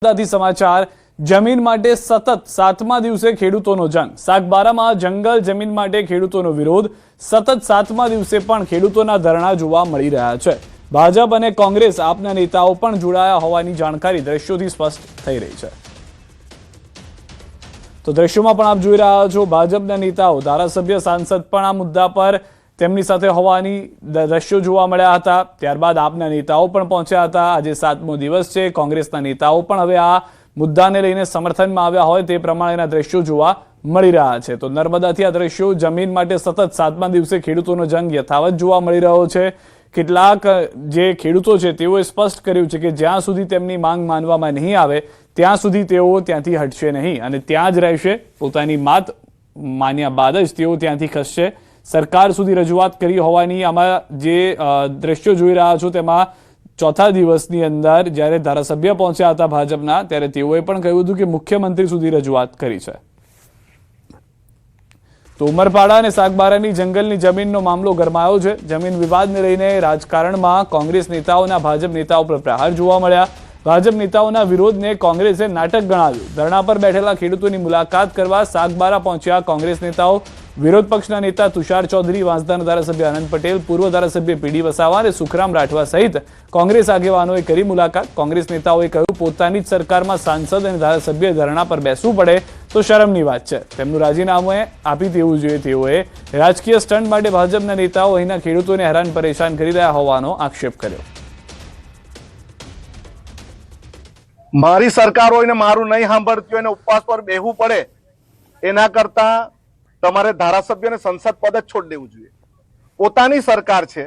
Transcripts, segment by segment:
समाचार जमीन माटे सतत सातमा दिवसे खेडूतोनो जंग। सागबारामां जंगल जमीन माटे खेडूतोनो विरोध। सतत सातमा दिवसे पण खेडूतोना धरણા જોવા મળી રહ્યા છે। ભાજપ અને કોંગ્રેસ આપના નેતાઓ પણ જોડાયા હોવાની જાણકારી દ્રશ્યોથી સ્પષ્ટ થઈ રહી છે। તો દ્રશ્યોમાં પણ આપ જોઈ રહ્યા છો ભાજપના નેતાઓ ધારાસભ્ય સાંસદ પણ આ મુદ્દા પર તેમની સાથે હોવાની દ્રશ્યો જોવા મળ્યા હતા। ત્યારબાદ આપના નેતાઓ પણ પહોંચ્યા હતા। આજે 7મો દિવસ છે। કોંગ્રેસના નેતાઓ પણ હવે આ મુદ્દાને લઈને સમર્થનમાં આવ્યા હોય તે પ્રમાણેના દ્રશ્યો જોવા મળી રહ્યા છે। તો નર્મદાથી આ દ્રશ્યો જમીન માટે સતત 7મા દિવસે ખેડૂતોનો જંગ યથાવત જોવા મળી રહ્યો છે। કેટલાક જે ખેડૂતો છે તેઓએ સ્પષ્ટ કર્યું છે કે જ્યાં સુધી તેમની માંગ માનવામાં નહીં આવે ત્યાં સુધી તેઓ ત્યાંથી હટશે નહીં અને ત્યાં જ રહેશે। પોતાની માત માન્યા બાદ જ તેઓ ત્યાંથી ખસશે। સરકાર સુધી રજૂઆત કરી હોવાની આમાં જે દ્રશ્યો જોઈ રહ્યા છો તેમાં ચોથા દિવસની અંદર જ્યારે ધારાસભ્ય પહોંચ્યા હતા ભાજપના ત્યારે તેઓએ પણ કહ્યું હતું કે મુખ્યમંત્રી સુધી રજૂઆત કરી છે। તો ઉમરપાડા અને સાગબારાની જંગલની જમીનનો મામલો ગરમાયો છે। જમીન વિવાદને લઈને રાજકારણમાં કોંગ્રેસ નેતાઓના ભાજપ નેતાઓ પર પ્રહાર જોવા મળ્યા। ભાજપ નેતાઓના વિરોધને કોંગ્રેસે નાટક ગણાવ્યું। ધરણા પર બેઠેલા ખેડૂતોની મુલાકાત કરવા સાગબારા પહોંચ્યા કોંગ્રેસ નેતાઓ। વિરોધ પક્ષના નેતા તુષાર ચૌધરી, વાંસદાના ધારાસભ્ય આનંદ પટેલ, પૂર્વ ધારાસભ્ય પીડી વસાવા અને સુખરામ રાઠવા સહિત કોંગ્રેસ આગેવાનોએ કરી મુલાકાત। કોંગ્રેસ નેતાઓએ કહ્યું પોતાની જ સરકારમાં સાંસદ અને ધારાસભ્ય ધરણા પર બેસવું પડે તો શરમની વાત છે। તેમનું રાજીનામું આપી દેવું જોઈએ। તેઓએ રાજકીય સ્ટન્ટ માટે ભાજપના નેતાઓ અહીંના ખેડૂતોને હેરાન પરેશાન કરી રહ્યા હોવાનો આક્ષેપ કર્યો। મારી સરકાર હોય ને મારું નહીં સાંભળતી હોય ને ઉપવાસ પર બેહવું પડે એના કરતા તમારે ધારાસભ્ય ને સંસદ પદ જ છોડી દેવું જોઈએ। પોતાની સરકાર છે,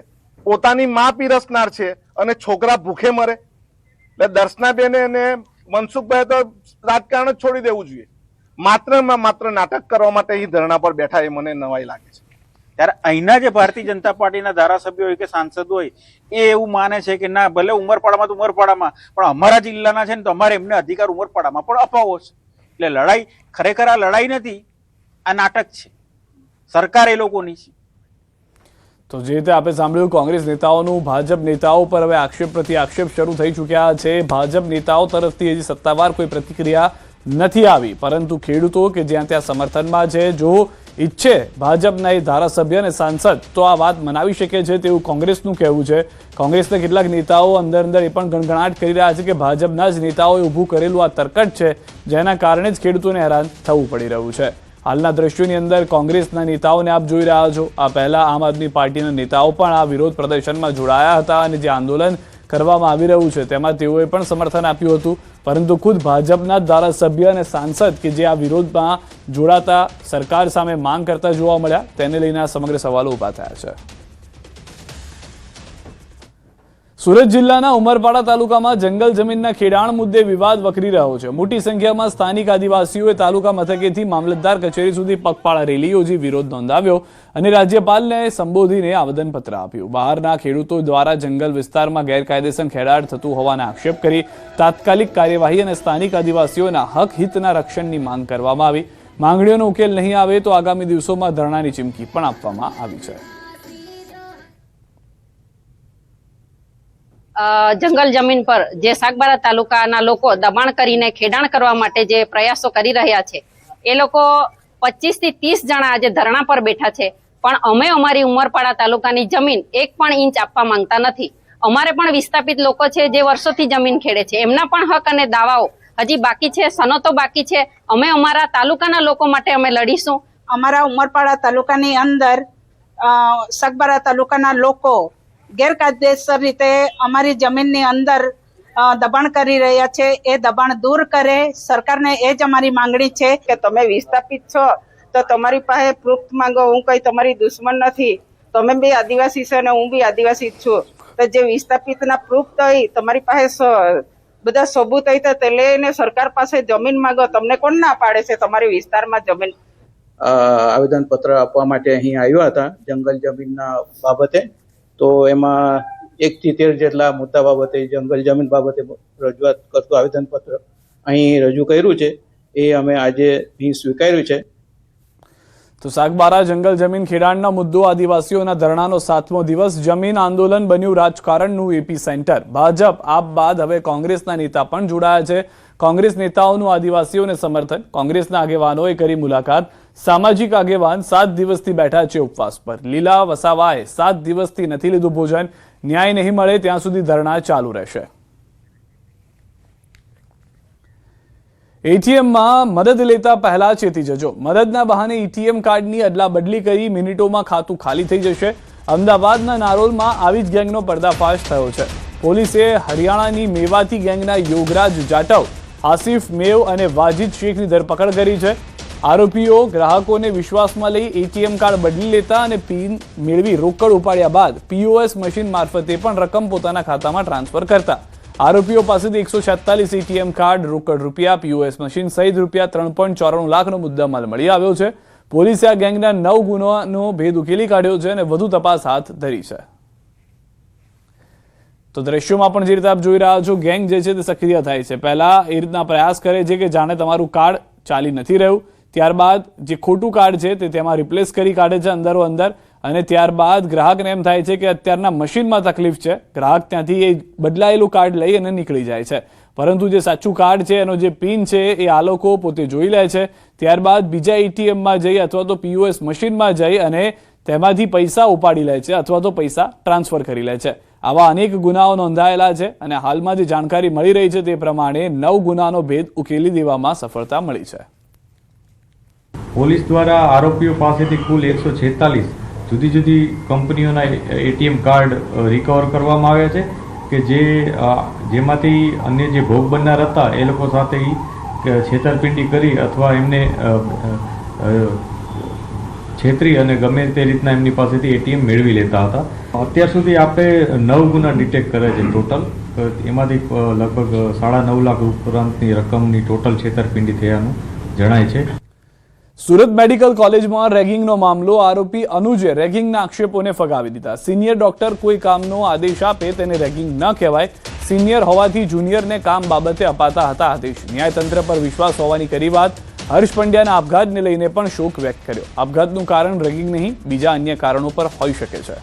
પોતાની માં પીરસનાર છે અને છોકરા ભૂખે મરે એટલે દર્શનાબેન અને મનસુખભાઈ તો રાજકારણ જ છોડી દેવું જોઈએ। માત્ર નાટક કરવા માટે અહીં ધરણા પર બેઠા એ મને નવાઈ લાગે છે। ત્યારે અહીંના જે ભારતીય જનતા પાર્ટીના ધારાસભ્યો હોય કે સાંસદ હોય એ એવું માને છે કે ના ભલે ઉમરપાડામાં તો ઉમરપાડામાં પણ અમારા જિલ્લાના છે ને તો અમારે એમને અધિકાર ઉમરપાડામાં પણ અપાવો છે। એટલે લડાઈ ખરેખર આ લડાઈ નથી, આ નાટક છે। સરકાર એ લોકોની છે। તો જે રીતે આપણે સાંભળ્યું કોંગ્રેસ નેતાઓનું ભાજપ નેતાઓ પર હવે આક્ષેપ પ્રતિ આક્ષેપ શરૂ થઈ ચૂક્યા છે। ભાજપ નેતાઓ તરફથી હજી સત્તાવાર કોઈ પ્રતિક્રિયા નથી આવી, પરંતુ ખેડૂતો કે જ્યાં ત્યાં સમર્થનમાં છે, જો ઈચ્છે ભાજપના એ ધારાસભ્ય અને સાંસદ તો આ વાત મનાવી શકે છે તેવું કોંગ્રેસનું કહેવું છે। કોંગ્રેસના કેટલાક નેતાઓ અંદર એ પણ ગણગણાટ કરી રહ્યા છે કે ભાજપના જ નેતાઓએ ઊભું કરેલું આ તરકટ છે જેના કારણે જ ખેડૂતોને હેરાન થવું પડી રહ્યું છે। હાલના દ્રશ્યોની અંદર કોંગ્રેસના નેતાઓને આપ જોઈ રહ્યા છો। આ પહેલા આમ આદમી પાર્ટીના નેતાઓ પણ આ વિરોધ પ્રદર્શનમાં જોડાયા હતા અને જે આંદોલન કરવામાં આવી રહ્યું છે તેમાં તેઓએ પણ સમર્થન આપ્યું હતું, પરંતુ ખુદ ભાજપના ધારાસભ્ય અને સાંસદ કે જે આ વિરોધમાં જોડાતા સરકાર સામે માંગ કરતા જોવા મળ્યા તેને લઈને આ સમગ્ર સવાલો ઊભા થયા છે। સુરત જિલ્લાના ઉમરપાડા તાલુકામાં જંગલ જમીનના ખેડાણ મુદ્દે વિવાદ વકરી રહ્યો છે। મોટી સંખ્યામાં સ્થાનિક આદિવાસીઓએ તાલુકા મથકેથી મામલતદાર કચેરી સુધી પગપાળા રેલી યોજી વિરોધ નોંધાવ્યો અને રાજ્યપાલને સંબોધીને આવેદનપત્ર આપ્યું। બહારના ખેડૂતો દ્વારા જંગલ વિસ્તારમાં ગેરકાયદેસર ખેડાણ થતું હોવાના આક્ષેપ કરી તાત્કાલિક કાર્યવાહી અને સ્થાનિક આદિવાસીઓના હક હિતના રક્ષણની માંગ કરવામાં આવી। માંગણીઓનો ઉકેલ નહીં આવે તો આગામી દિવસોમાં ધરણાની ચીમકી પણ આપવામાં આવી છે। જંગલ જમીન પર જે સાગબારા તાલુકાના લોકો દબાણ કરીને ખેડાણ કરવા માટે જે પ્રયાસો કરી રહ્યા છે એ લોકો 25 થી 30 જણા આજે ધરણા પર બેઠા છે, પણ અમે અમારી ઉમરપાડા તાલુકાની જમીન 1 પણ ઇંચ આપવા માંગતા નથી। અમારે પણ વિસ્થાપિત લોકો છે જે વર્ષોથી જમીન ખેડે છે, એમના પણ હક અને દાવાઓ હજી બાકી છે, સનતો બાકી છે। અમે અમારા તાલુકાના લોકો માટે અમે લડીશું। અમારા ઉમરપાડા તાલુકાની અંદર સાગબારા તાલુકાના લોકો ગેરકાયદેસર રીતે અમારી જમીનની અંદર દબાણ કરી રહ્યા છે, એ દબાણ દૂર કરે। સરકારને એ જ અમારી માંગણી છે કે તમે વિસ્થાપિત છો તો તમારી પાસે પ્રૂફ માંગો। હું કઈ તમારી દુશ્મન નથી, તમે બી આદિવાસી છો અને હું બી આદિવાસી જ છું, તો જે વિસ્થાપિતના પ્રૂફ તો તમારી પાસે બધા સબૂત હોય તો તે લઈને સરકાર પાસે જમીન માંગો। તમને કોણ ના પાડે છે તમારી વિસ્તારમાં જમીન? આવેદન પત્ર આપવા માટે અહીં આવ્યા હતા જંગલ જમીનના બાબતે। તો એમાં 1 થી 13 જેટલા મુદ્દા બાબતે જંગલ જમીન બાબતે રજૂઆત કરતું આવેદનપત્ર અહીં રજૂ કર્યું છે, એ અમે આજે અહીં સ્વીકાર્યું છે। તો સાગબારા જંગલ જમીન ખેડાણનો મુદ્દો આદિવાસીઓના ધરણાનો 7મો દિવસ। જમીન આંદોલન બન્યું રાજકારણનું એપી સેન્ટર। ભાજપ આપ બાદ હવે કોંગ્રેસના નેતા પણ જોડાયા છે। કોંગ્રેસ નેતાઓનું આદિવાસીઓને સમર્થન, કોંગ્રેસના આગેવાનોએ કરી મુલાકાત, સામાજિક આગેવાન 7 દિવસથી બેઠા છે ઉપવાસ પર. લીલા વસાવાએ 7 દિવસથી નથી લીધું ભોજન, ન્યાય નહીં મળે ત્યાં સુધી ધરણા ચાલુ રહેશે. એટીએમમાં મદદ લેતા પહેલા ચેતી જજો. મદદના બહાને એટીએમ કાર્ડની અદલા બદલી કરી મિનિટોમાં ખાતું ખાલી થઈ જશે. અમદાવાદના નારોલમાં આવી જ ગેંગનો પર્દાફાશ થયો છે. પોલીસે હરિયાણાની મેવાતી ગેંગના યોગરાજ જાટવ, આસિફ મેવ અને વાજીદ શેખની ધરપકડ કરી છે. આરોપીઓ ગ્રાહકોને વિશ્વાસમાં લઈ એટીએમ કાર્ડ બદલી લેતા અને પિન મેળવી રોકડ ઉપાડ્યા બાદ પીઓએસ મશીન મારફતે પણ રકમ પોતાના ખાતામાં ટ્રાન્સફર કરતા. આરોપીઓ પાસેથી 146 એટીએમ કાર્ડ, રોકડ રૂપિયા, પીઓએસ મશીન સહિત રૂપિયા 3.94 લાખનો મુદ્દામાલ મળી આવ્યો છે. પોલીસે આ ગેંગના 9 ગુનાનો ભેદ ઉકેલી કાઢ્યો છે અને વધુ તપાસ હાથ ધરી છે. તો દ્રશ્યોમાં પણ જે રીતે આપ જોઈ રહ્યા છો, ગેંગ જે છે તે સક્રિય થાય છે. પહેલા એ રીતના પ્રયાસ કરે છે કે જાણે તમારું કાર્ડ ચાલી નથી રહ્યું, ત્યારબાદ જે ખોટું કાર્ડ છે તે તેમાં રિપ્લેસ કરી કાઢે છે અંદરો અંદર, અને ત્યારબાદ ગ્રાહકને એમ થાય છે કે અત્યારના મશીનમાં તકલીફ છે, ગ્રાહક ત્યાંથી એ બદલાયેલું કાર્ડ લઈ અને નીકળી જાય છે. પરંતુ જે સાચું કાર્ડ છે એનો જે પિન છે એ આ લોકો પોતે જોઈ લે છે. ત્યારબાદ બીજા એટીએમમાં જઈ અથવા તો પીઓએસ મશીનમાં જઈ અને તેમાંથી પૈસા ઉપાડી લે છે અથવા તો પૈસા ટ્રાન્સફર કરી લે છે. આવા અનેક ગુનાઓ નોંધાયેલા છે અને હાલમાં જે જાણકારી મળી રહી છે તે પ્રમાણે 9 ગુનાનો ભેદ ઉકેલી દેવામાં સફળતા મળી છે. પોલીસ દ્વારા આરોપીઓ પાસેથી કુલ 146 જુદી જુદી કંપનીઓના એટીએમ કાર્ડ રિકવર કરવામાં આવ્યા છે કે જેમાંથી અન્ય જે ભોગ બનનાર હતા એ લોકો સાથે છેતરપિંડી કરી અથવા એમને છેતરી અને ગમે તે રીતના એમની પાસેથી એટીએમ મેળવી લેતા હતા. અત્યાર સુધી આપણે 9 ગુના ડિટેક્ટ કર્યા છે ટોટલ. એમાંથી લગભગ 9.5 લાખ ઉપરાંતની રકમની ટોટલ છેતરપિંડી થયાનું જણાય છે. સુરત મેડિકલ કોલેજમાં રેગિંગનો મામલો. આરોપી અનુજે રેગિંગના આક્ષેપોને ફગાવી દીધા. સિનિયર ડોક્ટર કોઈ કામનો આદેશ આપે તેને રેગિંગ ન કહેવાય. સિનિયર હોવાથી જુનિયરને કામ બાબતે અપાતા હતા આદેશ. ન્યાયતંત્ર પર વિશ્વાસ હોવાની કરી વાત. હર્ષ પંડ્યાના આપઘાતને લઈને પણ શોક વ્યક્ત કર્યો. આપઘાતનું કારણ રેગિંગ નહીં, બીજા અન્ય કારણો પર હોઈ શકે છે.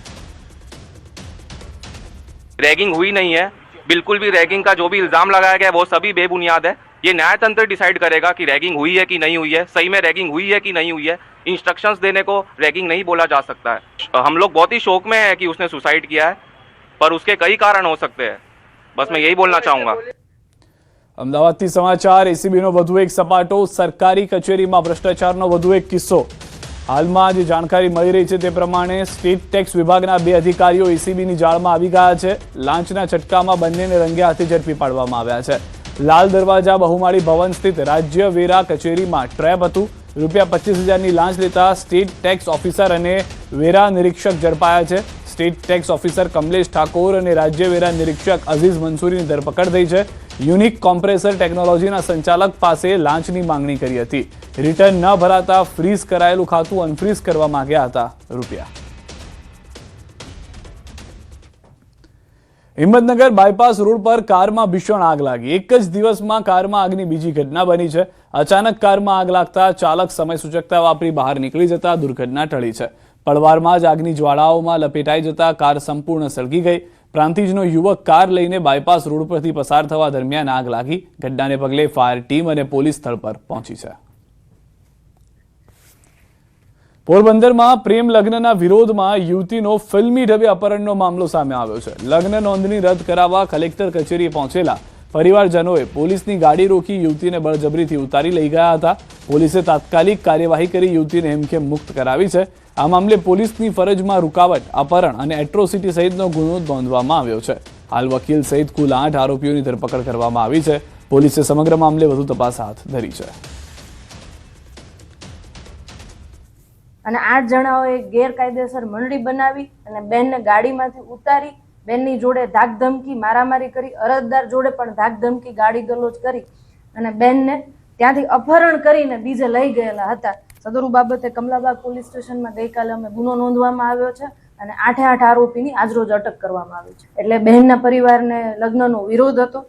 रैगिंग हुई नहीं है, बिल्कुल भी रैगिंग का जो भी इल्जाम लगाया गया है वो सभी बेबुनियाद है. ये न्याय तंत्र डिसाइड करेगा कि रैगिंग हुई है कि नहीं हुई है, सही में रैगिंग हुई है कि नहीं हुई है. इंस्ट्रक्शंस देने को रैगिंग नहीं बोला जा सकता है. हम लोग बहुत ही शौक में है कि उसने सुसाइड किया है, पर उसके कई कारण हो सकते हैं. बस मैं यही बोलना चाहूंगा. અમદાવાદથી સમાચાર. એસીબીનો વધુ એક સપાટો. સરકારી કચેરીમાં ભ્રષ્ટાચારનો વધુ એક કિસ્સો. હાલમાં જે જાણકારી મળી રહી છે તે પ્રમાણે સ્ટેટ ટેક્સ વિભાગના 2 અધિકારીઓ એસીબીની જાળમાં આવી ગયા છે. લાંચના ચટકામાં બંનેને રંગે હાથે ઝડપી પાડવામાં આવ્યા છે. લાલ દરવાજા બહુમાળી ભવન સ્થિત રાજ્ય વેરા કચેરીમાં ટ્રેપ હતું. ₹25,000ની લાંચ લેતા સ્ટેટ ટેક્સ ઓફિસર અને વેરા નિરીક્ષક ઝડપાયા છે. State tax officer Kamlesh Thakor અને રાજ્ય વેરા નિરીક્ષક અઝીઝ મંસૂરીની ધરપકડ થઈ છે. યુનિક કોમ્પ્રેસર ટેકનોલોજીના સંચાલક પાસે લાંચની માંગણી કરી હતી. રિટર્ન ન ભરાતા ફ્રીઝ કરાયેલું ખાતું અનફ્રીઝ કરવા માંગ્યા હતા રૂપિયા. હિંમતનગર બાયપાસ રોડ પર કારમાં ભીષણ આગ લાગી. એક જ દિવસમાં કારમાં આગની બીજી ઘટના બની છે. અચાનક કારમાં આગ લાગતા ચાલક સમય સૂચકતા વાપરી બહાર નીકળી જતા દુર્ઘટના ટળી છે. પળવારમાં જ આગની જ્વાળાઓમાં લપેટાઈ જતા કાર સંપૂર્ણ સળગી ગઈ. પ્રાંતિજનો યુવક કાર લઈને બાયપાસ રોડ પરથી પસાર થવા દરમિયાન આગ લાગી. ઘટનાને પગલે ફાયર ટીમ અને પોલીસ સ્થળ પર પહોંચી છે. પોરબંદરમાં પ્રેમ લગ્નના વિરોધમાં યુવતીનો ફિલ્મી ઢબે અપહરણનો મામલો સામે આવ્યો છે. લગ્ન નોંધણી રદ કરાવવા કલેક્ટર કચેરીએ પહોંચેલા પરિવારજનોએ પોલીસની ગાડી રોકી યુવતીને બળજબરીથી ઉતારી લઈ ગયા હતા. પોલીસે તાત્કાલિક કાર્યવાહી કરી યુવતીને હેમખેમ મુક્ત કરાવી છે. આ મામલે પોલીસની ફરજમાં રૂકાવટ, અપહરણ અને એટ્રોસિટી સહિતનો ગુનો નોંધવામાં આવ્યો છે. હાલ વકીલ સહિત કુલ 8 આરોપીઓની ધરપકડ કરવામાં આવી છે. પોલીસે સમગ્ર મામલે વધુ તપાસ હાથ ધરી છે. અને 8 જણાઓએ ગેરકાયદેસર મંડળી બનાવી અને બેનને ગાડીમાંથી ઉતારી બેનની જોડે ધાકધમકી, મારામારી કરી. અરજદાર જોડે પણ ધાકધમકી, ગાડી ગલોચ કરી અને બેનને ત્યાંથી અપહરણ કરીને બીજે લઈ ગયેલા હતા. સદરુ બાબતે કમલાબાગ પોલીસ સ્ટેશનમાં ગઈકાલે અમે ગુનો નોંધવામાં આવ્યો છે અને 8 આરોપીની આજરોજ અટક કરવામાં આવી છે. એટલે બહેનના પરિવારને લગ્નનો વિરોધ હતો.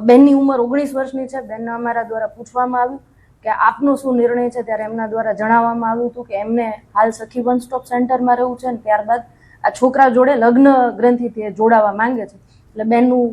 બેનની ઉંમર 19 વર્ષની છે. બેનને અમારા દ્વારા પૂછવામાં આવ્યું કે આપનો શું નિર્ણય છે, ત્યારે એમના દ્વારા જણાવવામાં આવ્યું હતું કે એમને હાલ સખી વન સ્ટોપ સેન્ટરમાં રહેવું છે અને ત્યારબાદ આ છોકરા જોડે લગ્ન ગ્રંથિથી જોડાવા માંગે છે. એટલે બેનનું